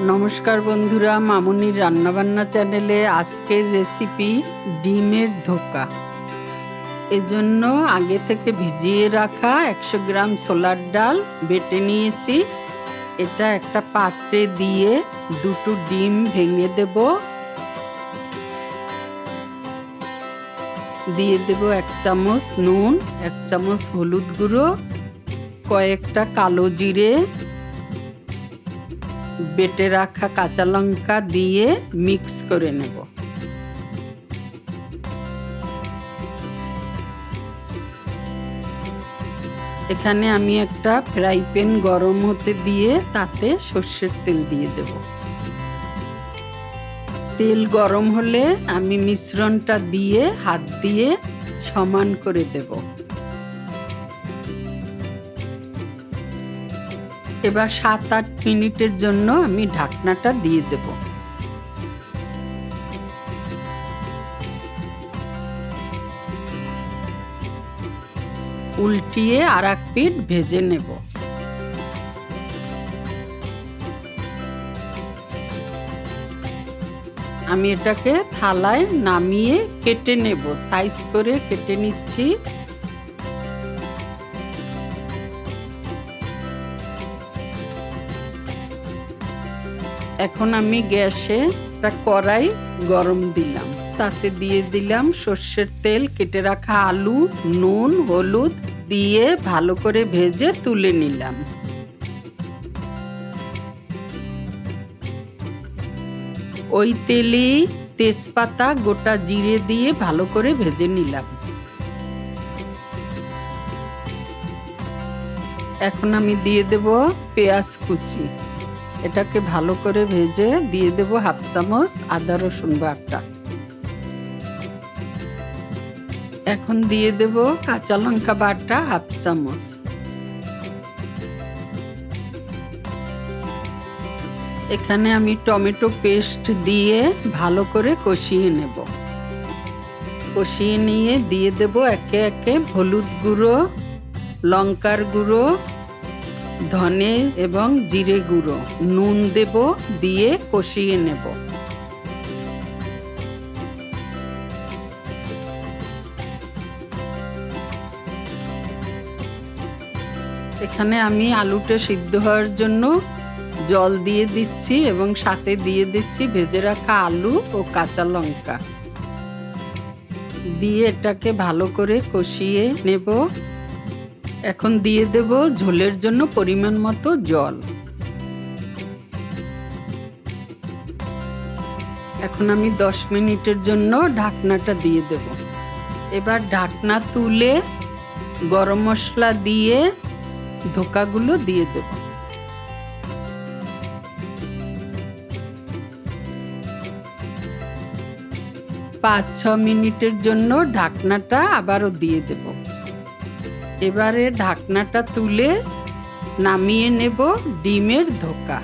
নমস্কার বন্ধুরা, মামুনির রান্নাবান্না চ্যানেলে আজকের রেসিপি ডিমের ধোকা। এজন্য আগে থেকে ভিজিয়ে রাখা 100 গ্রাম ছোলার ডাল বেটে নিয়েছি। এটা একটা পাত্রে দিয়ে দুটো ডিম ভেঙে দেব। দিয়ে দেব 1 চামচ নুন, 1 চামচ হলুদ গুঁড়ো, কয়েকটা কালো জিরে, বেটে রাখা কাঁচা লঙ্কা দিয়ে মিক্স করে নেব। এখানে আমি একটা ফ্রাই প্যান গরম হতে দিয়ে তাতে সর্ষের তেল দিয়ে দেব। তেল গরম হলে আমি মিশ্রণটা দিয়ে হাত দিয়ে সমান করে দেব। এবার 7-8 মিনিটের জন্য আমি ঢাকনাটা দিয়ে দেব। উল্টিয়ে আর এক পিঠ ভেজে নেব। আমি এটাকে থালায় নামিয়ে কেটে নেব, সাইজ করে কেটে নিচ্ছি। এখন আমি গ্যাসে একটা কড়াই গরম দিলাম, তাতে দিয়ে দিলাম সর্ষের তেল, কেটে রাখা আলু, নুন, হলুদ দিয়ে ভালো করে ভেজে তুলে নিলাম। ওই তেলে তেজপাতা, গোটা জিরে দিয়ে ভালো করে ভেজে নিলাম। এখন আমি দিয়ে দেব পেঁয়াজ কুচি। এটাকে ভালো করে ভেজে দিয়ে দেব 1/2 চামচ আদা রসুন বাটা। এখন দিয়ে দেব কাঁচা লঙ্কা বাটা 1/2 চামচ। এখানে আমি টমেটো পেস্ট দিয়ে ভালো করে কষিয়ে নেব। কষিয়ে নিয়ে দিয়ে দেব একে একে হলুদ গুঁড়ো, লঙ্কার গুঁড়ো, ধনে এবং জিরে গুঁড়ো, নুন দেব, দিয়ে কষিয়ে নেব। এখানে আমি আলুটা সিদ্ধ হওয়ার জন্য জল দিয়ে দিচ্ছি এবং সাথে দিয়ে দিচ্ছি ভেজে রাখা আলু ও কাঁচা লঙ্কা দিয়ে এটাকে ভালো করে কষিয়ে নেব। এখন দিয়ে দেব ঝোলের জন্য পরিমাণ মতো জল। এখন আমি 10 মিনিটের জন্য ঢাকনাটা দিয়ে দেব। এবার ঢাকনা তুলে গরম মশলা দিয়ে ধোকাগুলো দিয়ে দেব। 5-6 মিনিটের জন্য ঢাকনাটা আবারও দিয়ে দেব। এবারে ঢাকনাটা তুলে নামিয়ে নেব ডিমের ধোকা।